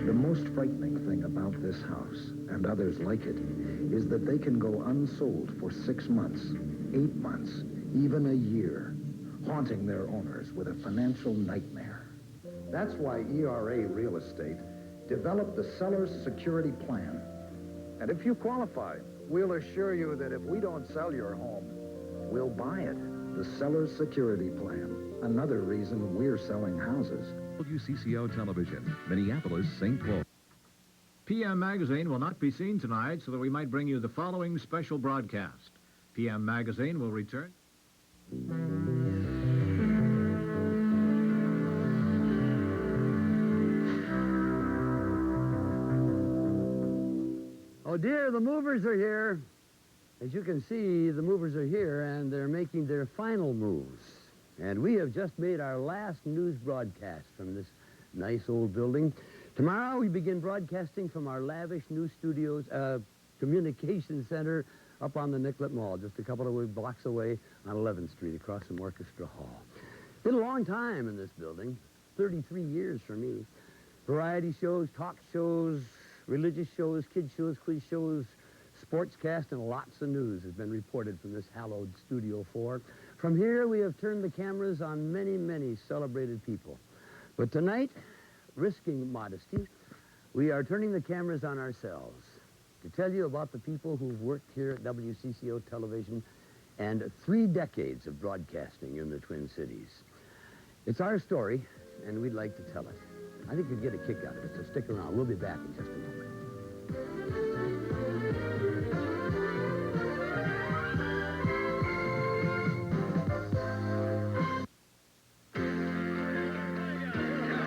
The most frightening thing about this house, and others like it, is that they can go unsold for 6 months, 8 months, even a year, haunting their owners with a financial nightmare. That's why ERA Real Estate developed the Seller's Security Plan. And if you qualify, we'll assure you that if we don't sell your home, we'll buy it. The Seller's Security Plan. Another reason we're selling houses. WCCO Television, Minneapolis, St. Paul. PM Magazine will not be seen tonight, so that we might bring you the following special broadcast. PM Magazine will return. Oh dear, the movers are here. As you can see, the movers are here, and they're making their final moves. And we have just made our last news broadcast from this nice old building. Tomorrow we begin broadcasting from our lavish new studios, communication center up on the Nicollet Mall, just a couple of blocks away on 11th Street across from Orchestra Hall. Been a long time in this building, 33 years for me. Variety shows, talk shows, religious shows, kid shows, quiz shows, sportscast, and lots of news has been reported from this hallowed Studio 4. From here, we have turned the cameras on many, many celebrated people. But tonight, risking modesty, we are turning the cameras on ourselves to tell you about the people who've worked here at WCCO Television and 3 decades of broadcasting in the Twin Cities. It's our story, and we'd like to tell it. I think you'll get a kick out of it, so stick around. We'll be back in just a moment.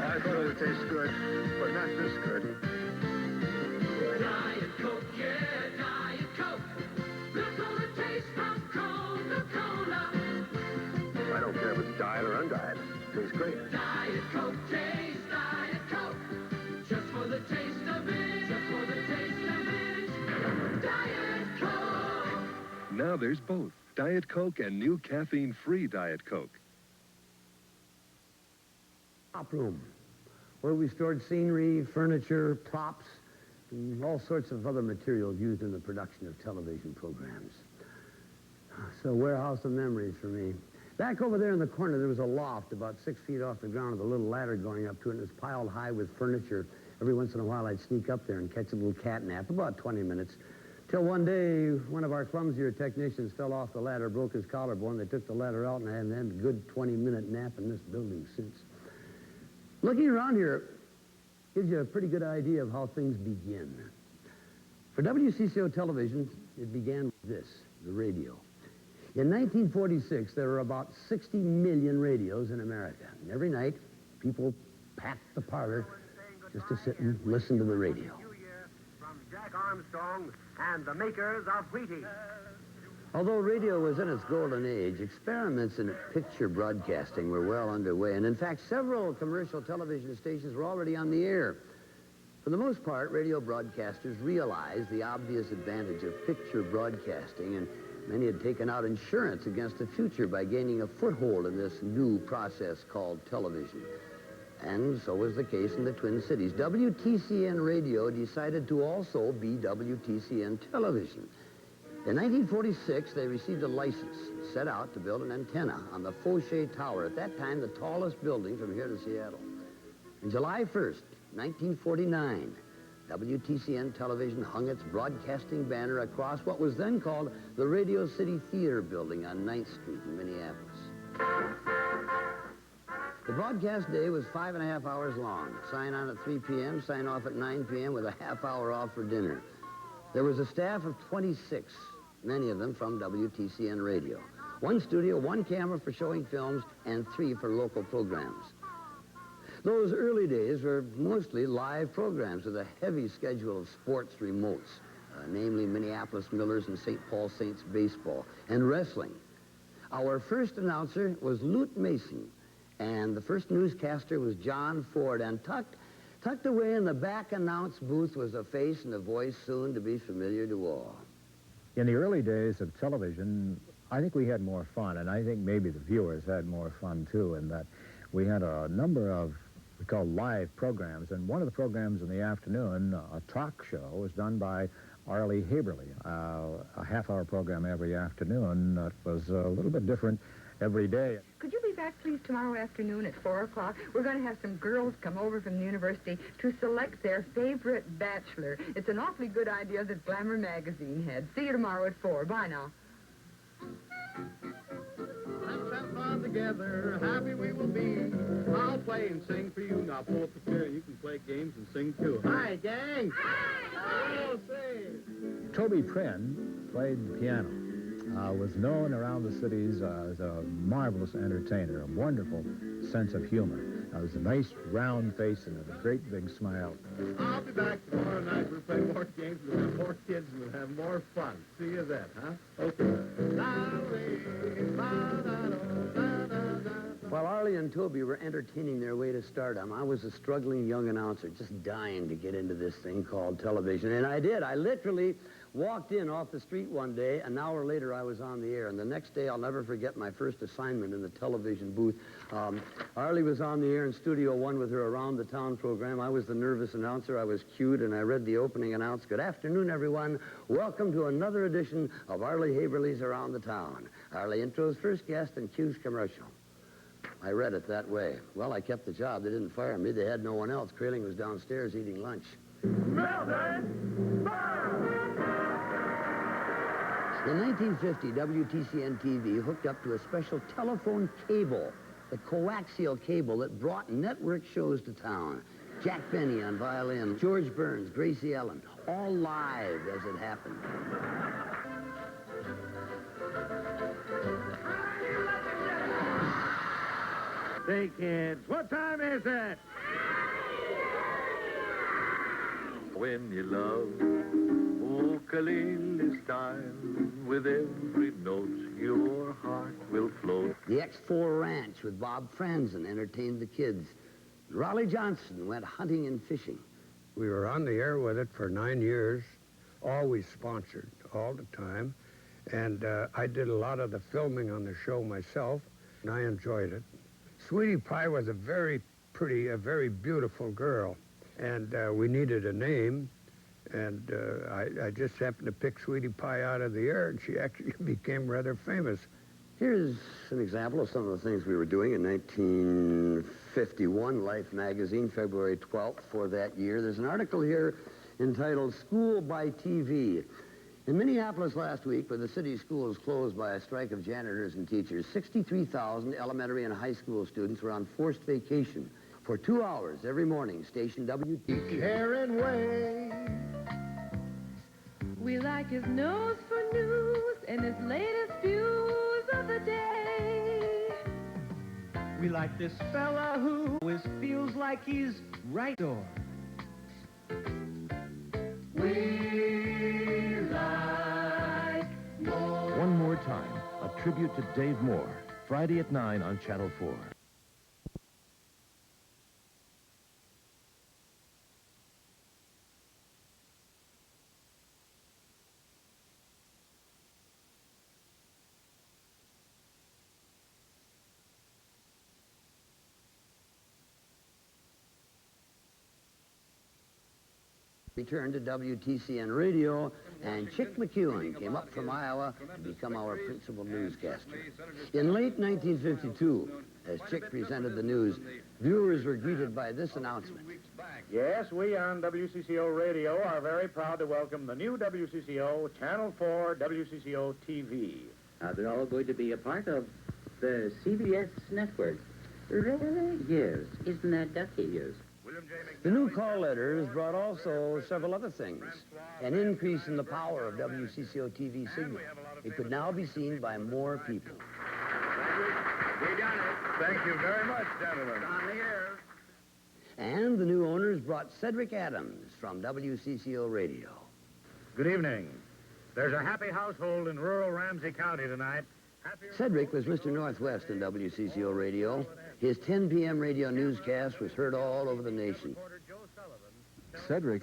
I thought it would taste good, but not this good. Diet Coke, yeah, Diet Coke. Look on the taste from Coca-Cola. I don't care if it's diet or undiet. It tastes great. Diet Coke, taste Diet Coke. Just for the taste of it, just for the taste of it. Diet Coke. Now there's both Diet Coke and new caffeine-free Diet Coke. Prop room, where we stored scenery, furniture, props, and all sorts of other materials used in the production of television programs. So, warehouse of memories for me. Back over there in the corner, there was a loft about 6 feet off the ground with a little ladder going up to it, and it was piled high with furniture. Every once in a while, I'd sneak up there and catch a little cat nap, about 20 minutes. Till one day, one of our clumsier technicians fell off the ladder, broke his collarbone. They took the ladder out, and I haven't had a good 20-minute nap in this building since. Looking around here gives you a pretty good idea of how things begin. For WCCO Television, it began with this, the radio. In 1946, there were about 60 million radios in America. And every night, people packed the parlor just to sit and listen to the radio. From Jack Armstrong and the makers of Wheaties. Although radio was in its golden age, experiments in picture broadcasting were well underway. And in fact, several commercial television stations were already on the air. For the most part, radio broadcasters realized the obvious advantage of picture broadcasting, and many had taken out insurance against the future by gaining a foothold in this new process called television. And so was the case in the Twin Cities. WTCN Radio decided to also be WTCN Television. In 1946, they received a license and set out to build an antenna on the Fauché Tower, at that time the tallest building from here to Seattle. On July 1st, 1949, WTCN Television hung its broadcasting banner across what was then called the Radio City Theater building on 9th Street in Minneapolis. The broadcast day was 5.5 hours long. Sign on at 3 p.m., sign off at 9 p.m. with a half hour off for dinner. There was a staff of 26, many of them from WTCN Radio. 1 studio, 1 camera for showing films, and 3 for local programs. Those early days were mostly live programs with a heavy schedule of sports remotes, namely Minneapolis Millers and St. Paul Saints baseball, and wrestling. Our first announcer was Lute Mason, and the first newscaster was John Ford, and tucked away in the back announce booth was a face and a voice soon to be familiar to all. In the early days of television, I think we had more fun, and I think maybe the viewers had more fun, too, in that we had a number of we call live programs. And one of the programs in the afternoon, a talk show, was done by Arlie Haberly, a half-hour program every afternoon. It was a little bit different every day. Could you be back, please, tomorrow afternoon at 4 o'clock? We're going to have some girls come over from the university to select their favorite bachelor. It's an awfully good idea that Glamour magazine had. See you tomorrow at 4. Bye now. Let's have fun together, happy we will be. I'll play and sing for you. Now pull up the chair, you can play games and sing too. Hi, gang! Hi! Oh, say! Toby Prynne played the piano. Was known around the cities as a marvelous entertainer, a wonderful sense of humor. Has a nice round face and a great big smile. I'll be back tomorrow night. We'll play more games, we'll have more kids, and we'll have more fun. See you then, huh? Okay. While Arlie and Toby were entertaining their way to stardom, I was a struggling young announcer, just dying to get into this thing called television. And I did. I literally walked in off the street one day. An hour later, I was on the air. And the next day, I'll never forget my first assignment in the television booth. Arlie was on the air in Studio One with her Around the Town program. I was the nervous announcer. I was cued, and I read the opening announce. Good afternoon, everyone. Welcome to another edition of Arlie Haberly's Around the Town. Arlie intros first guest and cues commercial. I read it that way. Well, I kept the job. They didn't fire me. They had no one else. Kraling was downstairs eating lunch. In 1950, WTCN-TV hooked up to a special telephone cable, the coaxial cable that brought network shows to town. Jack Benny on violin, George Burns, Gracie Ellen, all live as it happened. Say, kids, what time is it? When you love ukulele style, with every note your heart will float. The X4 Ranch with Bob Franzen entertained the kids. Raleigh Johnson went hunting and fishing. We were on the air with it for 9 years, always sponsored all the time. And I did a lot of the filming on the show myself, and I enjoyed it. Sweetie Pie was a very pretty, a very beautiful girl. And we needed a name, and I just happened to pick Sweetie Pie out of the air, and she actually became rather famous. Here's an example of some of the things we were doing in 1951, Life magazine, February 12th for that year. There's an article here entitled School by TV. In Minneapolis last week, where the city schools closed by a strike of janitors and teachers, 63,000 elementary and high school students were on forced vacation. For 2 hours every morning, station WTC. Karen Way. We like his nose for news and his latest views of the day. We like this fella who always feels like he's right door. We like more. One More Time, a tribute to Dave Moore, Friday at 9 on Channel 4. Returned to WTCN Radio, and Chick McEwen came up from Iowa to become our principal newscaster. In late 1952, as Chick presented the news, viewers were greeted by this announcement. Yes, we on WCCO Radio are very proud to welcome the new WCCO, Channel 4, WCCO-TV. They're all going to be a part of the CBS network. Really? Yes. Isn't that ducky? Yes. The new call letters brought also several other things. An increase in the power of WCCO-TV signal. It could now be seen by more people. We done it. Thank you very much, gentlemen. On the air. And the new owners brought Cedric Adams from WCCO Radio. Good evening. There's a happy household in rural Ramsey County tonight. Cedric was Mr. Northwest in WCCO Radio. His 10 p.m. radio newscast was heard all over the nation. Cedric,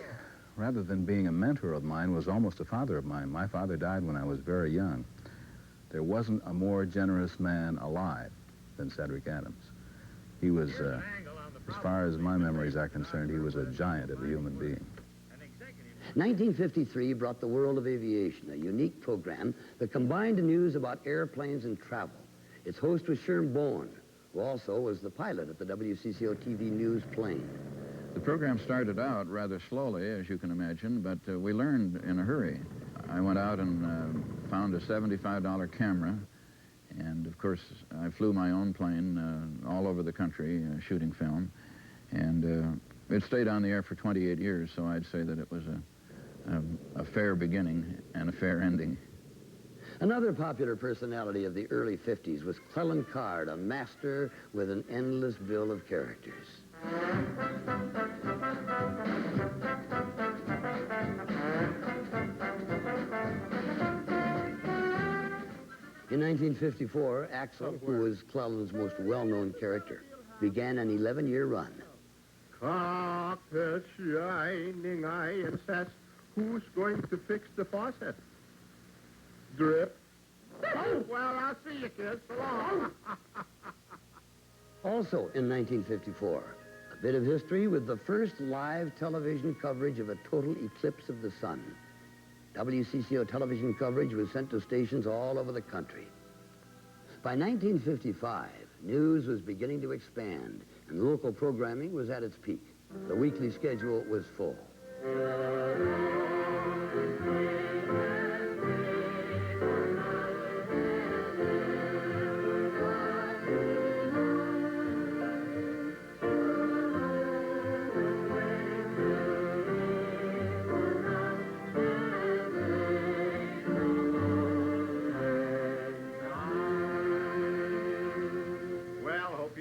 rather than being a mentor of mine, was almost a father of mine. My father died when I was very young. There wasn't a more generous man alive than Cedric Adams. He was As far as my memories are concerned, he was a giant of a human being. 1953 brought the world of aviation, a unique program that combined the news about airplanes and travel. Its host was Sherm Bowen, who also was the pilot at the WCCO-TV news plane. The program started out rather slowly, as you can imagine, but we learned in a hurry. I went out and found a $75 camera, and of course I flew my own plane all over the country shooting film, and it stayed on the air for 28 years, so I'd say that it was a fair beginning and a fair ending. Another popular personality of the early 50s was Clellan Card, a master with an endless bill of characters. In 1954, Axel, who was Clellan's most well-known character, began an 11-year run. Cockpit shining ISS. Who's going to fix the faucet? Drip. Oh, well, I'll see you, kids. So long. Also in 1954, a bit of history with the first live television coverage of a total eclipse of the sun. WCCO television coverage was sent to stations all over the country. By 1955, news was beginning to expand, and local programming was at its peak. The weekly schedule was full.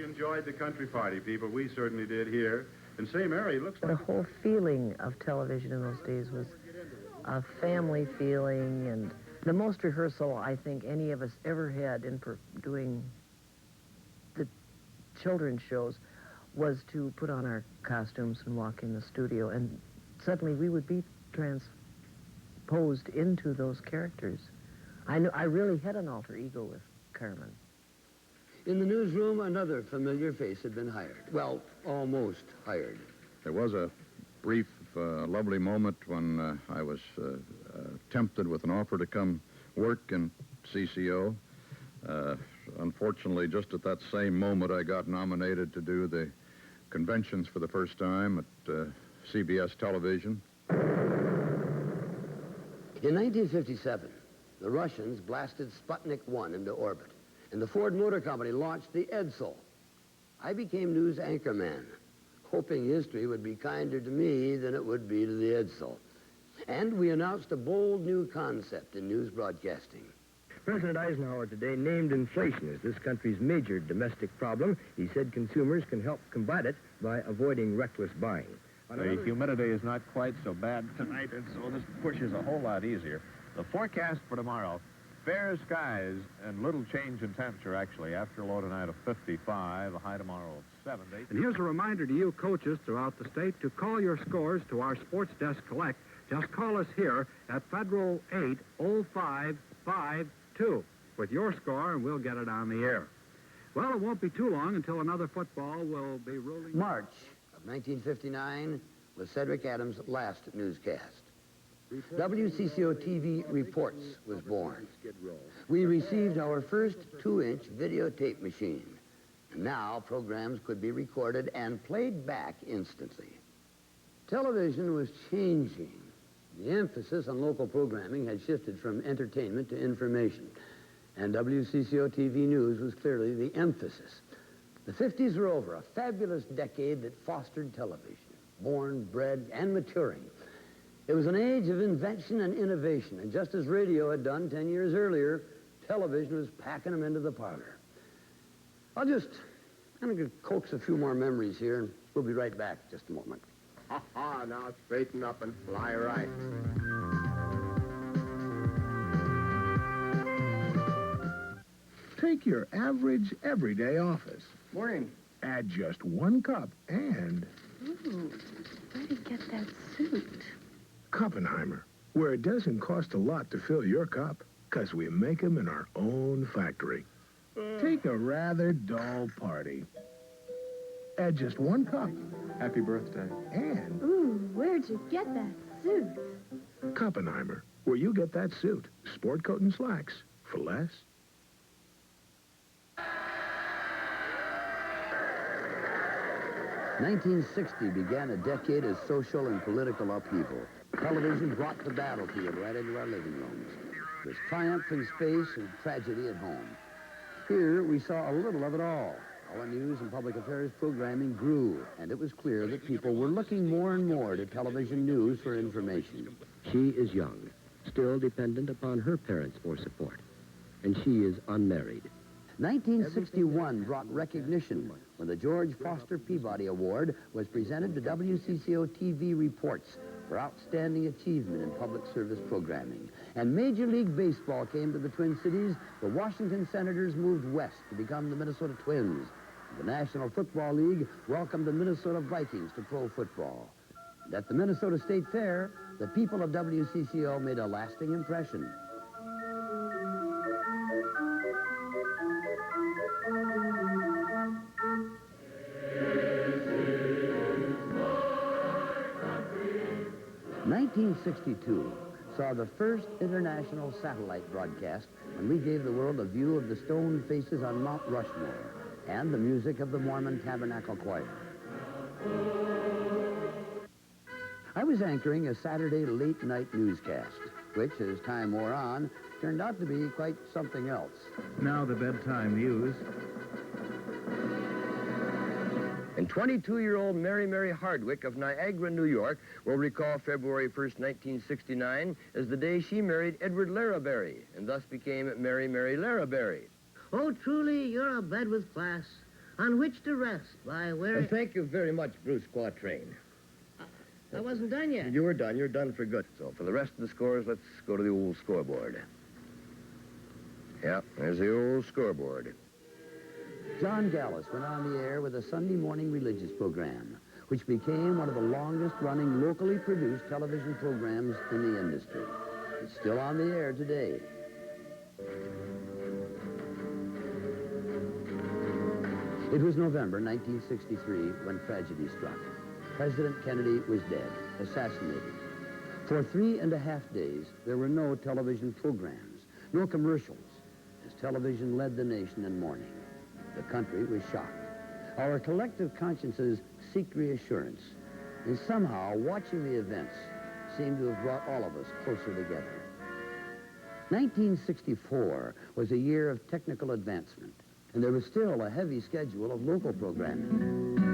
Enjoyed the country party, people. We certainly did here. And say, Mary, looks like... The whole feeling of television in those days was a family feeling, and the most rehearsal I think any of us ever had in doing the children's shows was to put on our costumes and walk in the studio, and suddenly we would be transposed into those characters. I really had an alter ego with Carmen. In the newsroom, another familiar face had been hired. Well, almost hired. There was a brief, lovely moment when I was tempted with an offer to come work in CCO. Unfortunately, just at that same moment, I got nominated to do the conventions for the first time at CBS television. In 1957, the Russians blasted Sputnik 1 into orbit, and the Ford Motor Company launched the Edsel. I became news anchorman, hoping history would be kinder to me than it would be to the Edsel. And we announced a bold new concept in news broadcasting. President Eisenhower today named inflation as this country's major domestic problem. He said consumers can help combat it by avoiding reckless buying. The humidity is not quite so bad tonight, and so this push is a whole lot easier. The forecast for tomorrow: fair skies and little change in temperature, actually. After low tonight of 55, a high tomorrow of 70. And here's a reminder to you coaches throughout the state to call your scores to our Sports Desk Collect. Just call us here at Federal 80552 with your score, and we'll get it on the air. Well, it won't be too long until another football will be rolling. March of 1959 was Cedric Adams' last newscast. WCCO-TV Reports was born. We received our first 2-inch videotape machine. And now programs could be recorded and played back instantly. Television was changing. The emphasis on local programming had shifted from entertainment to information. And WCCO-TV News was clearly the emphasis. The 50s were over, a fabulous decade that fostered television, born, bred, and maturing. It was an age of invention and innovation, and just as radio had done 10 years earlier, television was packing them into the parlor. I'm going to coax a few more memories here, and we'll be right back in just a moment. Ha-ha, now straighten up and fly right. Take your average, everyday office. Morning. Add just 1 cup and... Ooh, where'd he get that suit? Kuppenheimer, where it doesn't cost a lot to fill your cup, because we make them in our own factory. Take a rather dull party. Add just 1 cup. Happy birthday. And Ooh, where'd you get that suit? Koppenheimer, where you get that suit. Sport coat and slacks for less. "1960 began a decade of social and political upheaval. Television brought the battlefield right into our living rooms. There's triumph in space and tragedy at home. Here, we saw a little of it all. Our news and public affairs programming grew, and it was clear that people were looking more and more to television news for information. She is young, still dependent upon her parents for support, and she is unmarried. 1961 brought recognition when the George Foster Peabody Award was presented to WCCO-TV reports for outstanding achievement in public service programming. And Major League Baseball came to the Twin Cities. The Washington Senators moved west to become the Minnesota Twins. The National Football League welcomed the Minnesota Vikings to pro football. And at the Minnesota State Fair, the people of WCCO made a lasting impression. '62 saw the first international satellite broadcast when we gave the world a view of the stone faces on Mount Rushmore and the music of the Mormon Tabernacle Choir. I was anchoring a Saturday late-night newscast, which, as time wore on, turned out to be quite something else. Now the bedtime news. And 22-year-old Mary Hardwick of Niagara, New York, will recall February 1st, 1969, as the day she married Edward Larraberry, and thus became Mary Larraberry. Oh, truly, you're a bed with class, on which to rest by wearing... Thank you very much, Bruce Quatrain. I wasn't done yet. You were done. You're done for good. So for the rest of the scores, let's go to the old scoreboard. Yeah, there's the old scoreboard. John Gallus went on the air with a Sunday morning religious program, which became one of the longest-running locally produced television programs in the industry. It's still on the air today. It was November 1963 when tragedy struck. President Kennedy was dead, assassinated. For 3.5 days, there were no television programs, no commercials, as television led the nation in mourning. The country was shocked. Our collective consciences seek reassurance, and somehow watching the events seemed to have brought all of us closer together. 1964 was a year of technical advancement, and there was still a heavy schedule of local programming.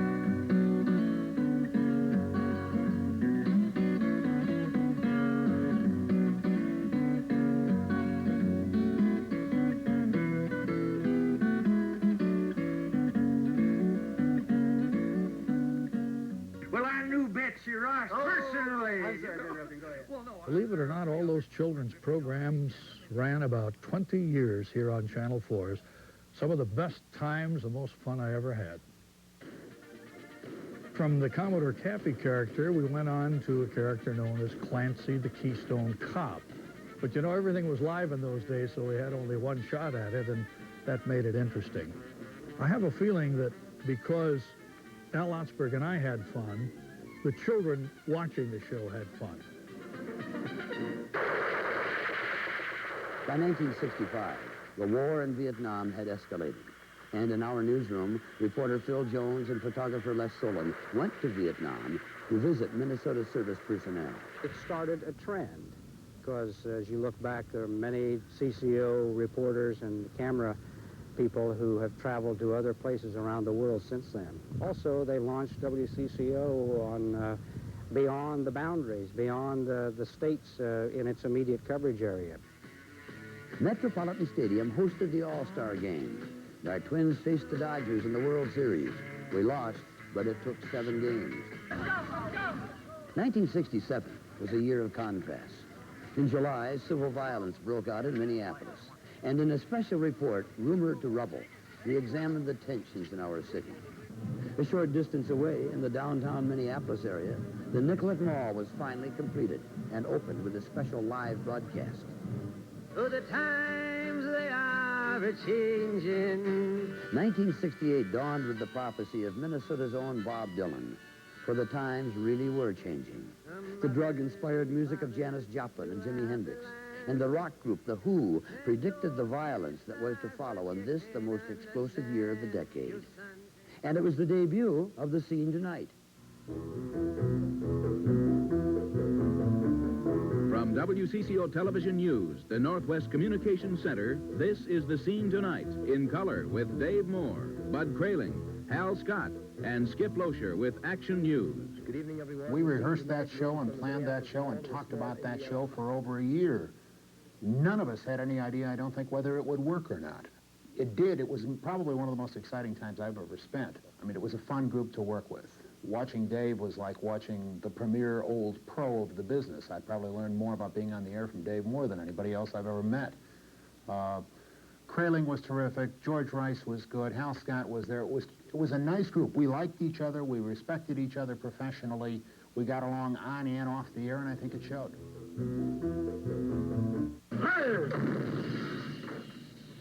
Believe it or not, all those children's programs ran about 20 years here on Channel 4's. Some of the best times, the most fun I ever had. From the Commodore Cappy character, we went on to a character known as Clancy the Keystone Cop. But you know, everything was live in those days, so we had only one shot at it, and that made it interesting. I have a feeling that because Al Otzberg and I had fun, the children watching the show had fun. By 1965, the war in Vietnam had escalated. And in our newsroom, reporter Phil Jones and photographer Les Solon went to Vietnam to visit Minnesota service personnel. It started a trend, because as you look back, there are many CCO reporters and camera people who have traveled to other places around the world since then. Also, they launched WCCO on beyond the boundaries, beyond the states in its immediate coverage area. Metropolitan Stadium hosted the All-Star Game. Our Twins faced the Dodgers in the World Series. We lost, but it took 7 games. 1967 was a year of contrasts. In July, civil violence broke out in Minneapolis. And in a special report, Rumor to Rubble, we examined the tensions in our city. A short distance away in the downtown Minneapolis area, the Nicollet Mall was finally completed and opened with a special live broadcast. Oh, the times they are are a-changing. 1968 dawned with the prophecy of Minnesota's own Bob Dylan. For the times really were changing. The drug-inspired music of Janis Joplin and Jimi Hendrix, and the rock group The Who, predicted the violence that was to follow in this, the most explosive year of the decade. And it was the debut of The Scene Tonight. From WCCO Television News, the Northwest Communications Center, this is The Scene Tonight, in color with Dave Moore, Bud Kraling, Hal Scott, and Skip Loescher with Action News. Good evening, everyone. We rehearsed that show and planned that show and talked about that show for over a year. None of us had any idea, I don't think, whether it would work or not. It did. It was probably one of the most exciting times I've ever spent. I mean, it was a fun group to work with. Watching Dave was like watching the premier old pro of the business. I probably learned more about being on the air from Dave Moore than anybody else I've ever met. Kraling was terrific. George Rice was good. Hal Scott was there. It was a nice group. We liked each other. We respected each other professionally. We got along on and off the air, and I think it showed.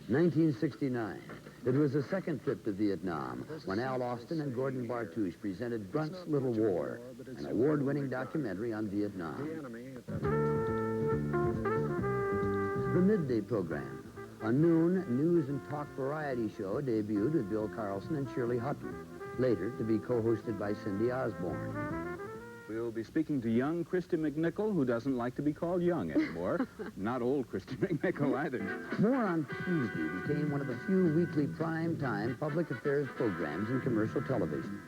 1969. It was the second trip to Vietnam when Al Austin and Gordon Bartouche presented Brunt's Little War, an award-winning documentary on Vietnam. The midday program, a noon news and talk variety show, debuted with Bill Carlson and Shirley Hutton, later to be co-hosted by Cindy Osborne. We'll be speaking to young Christy McNichol, who doesn't like to be called young anymore. Not old Christy McNichol either. More on Tuesday became one of the few weekly prime-time public affairs programs in commercial television.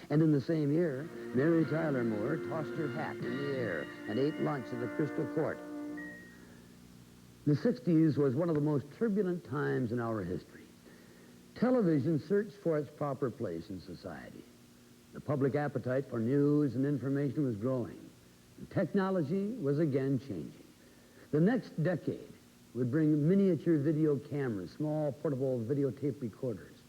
And in the same year, Mary Tyler Moore tossed her hat in the air and ate lunch in the Crystal Court. The 60s was one of the most turbulent times in our history. Television searched for its proper place in society. The public appetite for news and information was growing. And technology was again changing. The next decade would bring miniature video cameras, small portable videotape recorders.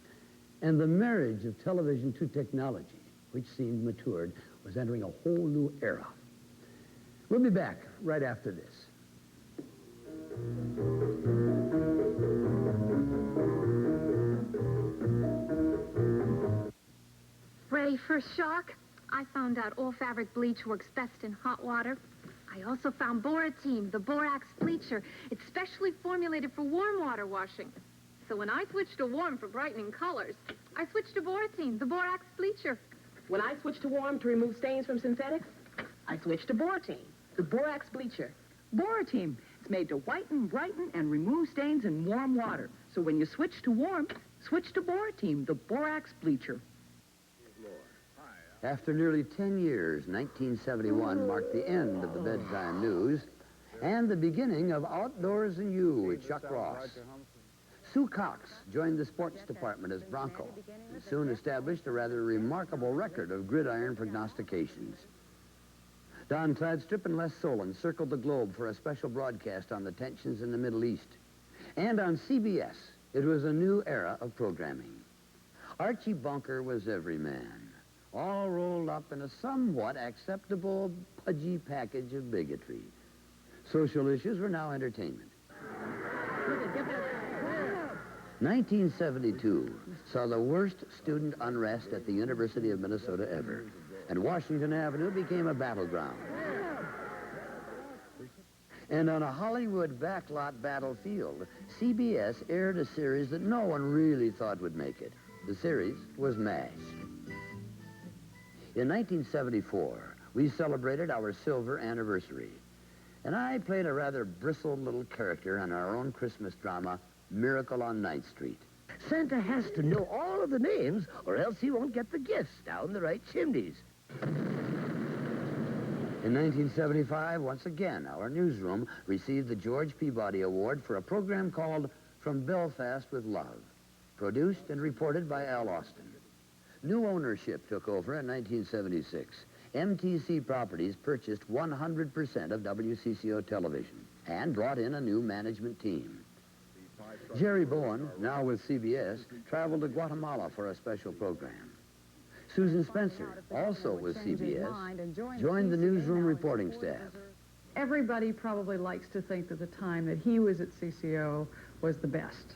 And the marriage of television to technology, which seemed matured, was entering a whole new era. We'll be back right after this. Ready for a shock? I found out all fabric bleach works best in hot water. I also found Boratine, the borax bleacher. It's specially formulated for warm water washing. So when I switched to warm for brightening colors, I switched to Boratine, the borax bleacher. When I switched to warm to remove stains from synthetics, I switched to Boratine, the borax bleacher. Boratine. It's made to whiten, brighten, and remove stains in warm water. So when you switch to warm, switch to Boratine, the borax bleacher. After nearly 10 years, 1971 marked the end of the bedtime news and the beginning of Outdoors and You with Chuck Ross. Sue Cox joined the sports department as Bronco and soon established a rather remarkable record of gridiron prognostications. Don Tladstrup and Les Solon circled the globe for a special broadcast on the tensions in the Middle East. And on CBS, it was a new era of programming. Archie Bunker was every man, all rolled up in a somewhat acceptable, pudgy package of bigotry. Social issues were now entertainment. 1972 saw the worst student unrest at the University of Minnesota ever, and Washington Avenue became a battleground. And on a Hollywood backlot battlefield, CBS aired a series that no one really thought would make it. The series was MASH. In 1974, we celebrated our silver anniversary, and I played a rather bristled little character on our own Christmas drama, Miracle on 9th Street. Santa has to know all of the names, or else he won't get the gifts down the right chimneys. In 1975, once again, our newsroom received the George Peabody Award for a program called From Belfast with Love, produced and reported by Al Austin. New ownership took over in 1976. MTC Properties purchased 100% of WCCO Television and brought in a new management team. Jerry Bowen, now with CBS, traveled to Guatemala for a special program. Susan Spencer, also with CBS, joined the newsroom reporting staff. Everybody probably likes to think that the time that he was at CCO was the best.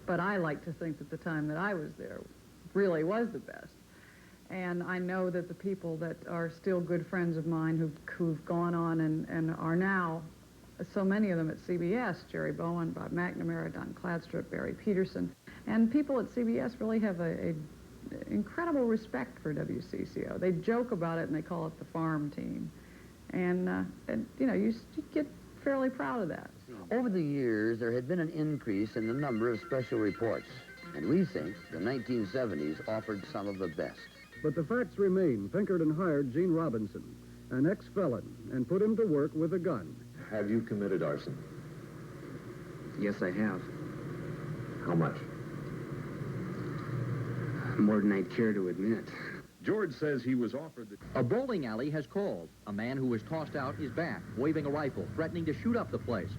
But I like to think that the time that I was there really was the best. And I know that the people that are still good friends of mine who've gone on and are now, so many of them at CBS, Jerry Bowen, Bob McNamara, Don Cladstrup, Barry Peterson, and people at CBS really have a incredible respect for WCCO. They joke about it and they call it the farm team. And you know, you get fairly proud of that. Over the years, there had been an increase in the number of special reports, and we think the 1970s offered some of the best. But the facts remain. Pinkerton hired Gene Robinson, an ex-felon, and put him to work with a gun. Have you committed arson? Yes, I have. How much? More than I'd care to admit. George says he was offered the... A bowling alley has called. A man who was tossed out is back, waving a rifle, threatening to shoot up the place.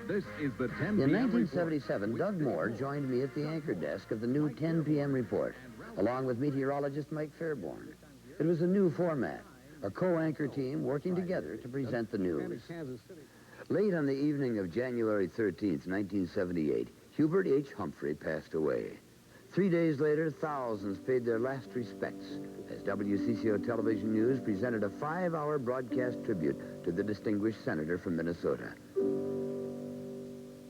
This is the 10 In p.m. 1977, Doug Moore joined me at the anchor desk of the new 10 p.m. report, along with meteorologist Mike Fairborn. It was a new format, a co-anchor team working together to present the news. Late on the evening of January 13th, 1978, Hubert H. Humphrey passed away. 3 days later, thousands paid their last respects as WCCO Television News presented a 5-hour broadcast tribute to the distinguished senator from Minnesota.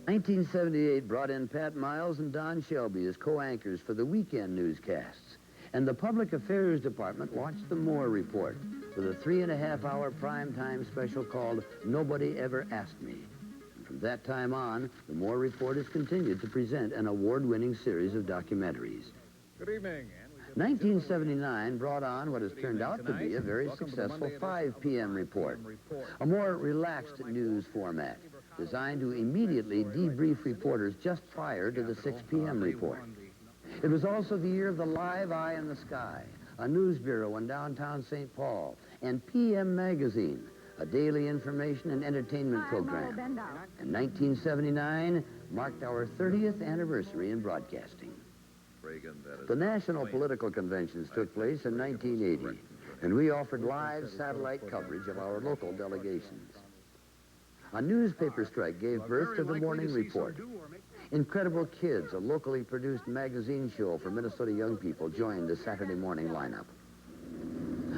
1978 brought in Pat Miles and Don Shelby as co-anchors for the weekend newscasts, and the Public Affairs Department launched the Moore Report with a 3.5-hour primetime special called Nobody Ever Asked Me. And from that time on, the Moore Report has continued to present an award-winning series of documentaries. Good evening. 1979 brought on what has turned out to be a very successful 5 p.m. report, a more relaxed news format designed to immediately debrief reporters just prior to the 6 p.m. report. It was also the year of the Live Eye in the Sky, a news bureau in downtown St. Paul, and PM Magazine, a daily information and entertainment program. And 1979 marked our 30th anniversary in broadcasting. The national political conventions took place in 1980, and we offered live satellite coverage of our local delegations. A newspaper strike gave birth to the Morning Report. Incredible Kids, a locally produced magazine show for Minnesota young people, joined the Saturday morning lineup.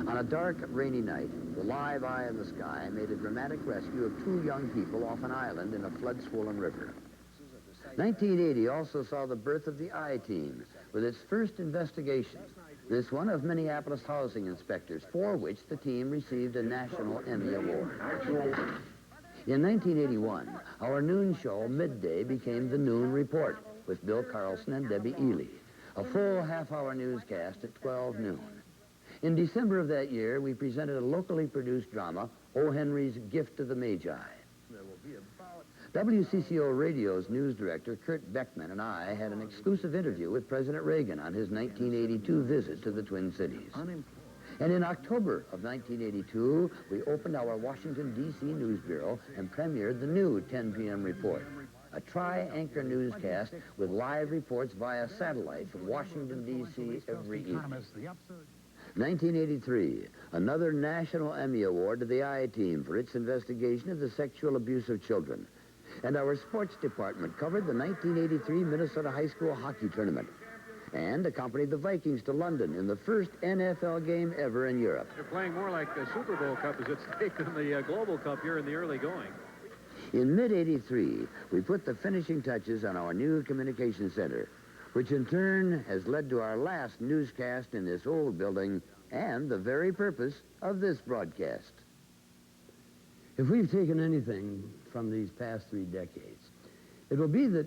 On a dark, rainy night, the Live Eye in the Sky made a dramatic rescue of 2 young people off an island in a flood-swollen river. 1980 also saw the birth of the I-Team with its first investigation, this one of Minneapolis housing inspectors, for which the team received a National Emmy Award. In 1981, our noon show, Midday, became the Noon Report with Bill Carlson and Debbie Ely, a full half-hour newscast at 12 noon. In December of that year, we presented a locally produced drama, O. Henry's Gift to the Magi. WCCO Radio's news director, Kurt Beckman, and I had an exclusive interview with President Reagan on his 1982 visit to the Twin Cities. And in October of 1982, we opened our Washington, D.C. News Bureau and premiered the new 10 p.m. report, a tri-anchor newscast with live reports via satellite from Washington, D.C. every evening. 1983, another National Emmy Award to the I-Team for its investigation of the sexual abuse of children. And our sports department covered the 1983 Minnesota High School Hockey Tournament and accompanied the Vikings to London in the first NFL game ever in Europe. They're playing more like the Super Bowl Cup is at stake than the Global Cup here in the early going. In mid-'83, we put the finishing touches on our new communication center, which in turn has led to our last newscast in this old building and the very purpose of this broadcast. If we've taken anything from these past 3 decades, it will be that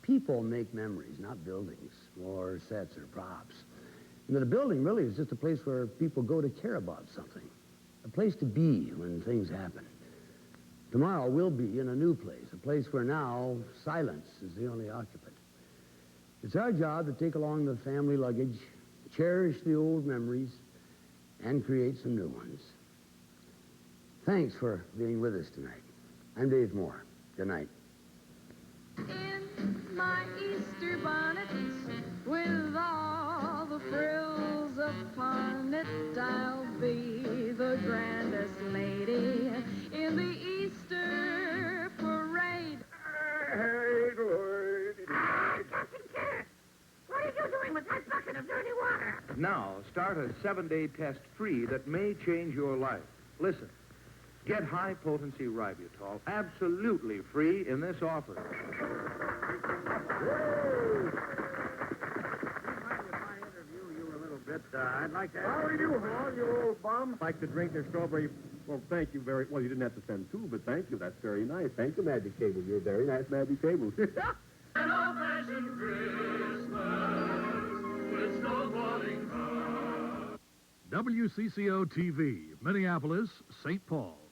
people make memories, not buildings or sets or props. And that a building really is just a place where people go to care about something, a place to be when things happen. Tomorrow we'll be in a new place, a place where now silence is the only occupant. It's our job to take along the family luggage, cherish the old memories, and create some new ones. Thanks for being with us tonight. I'm Dave Moore. Good night. In my Easter bonnet, with all the frills upon it, I'll be the grandest lady in the Easter parade. Hey, Lord. Now, start a 7-day test free that may change your life. Listen. Get high-potency ribitol absolutely free in this offer. I'd like to... How are you, Hall, you old bum? I'd like to drink their strawberry... Well, thank you very... Well, you didn't have to send two, but thank you. That's very nice. Thank you, Magic Table. You're very nice, Magic Table. An old-fashioned Christmas with snowballing fun. WCCO-TV, Minneapolis, St. Paul.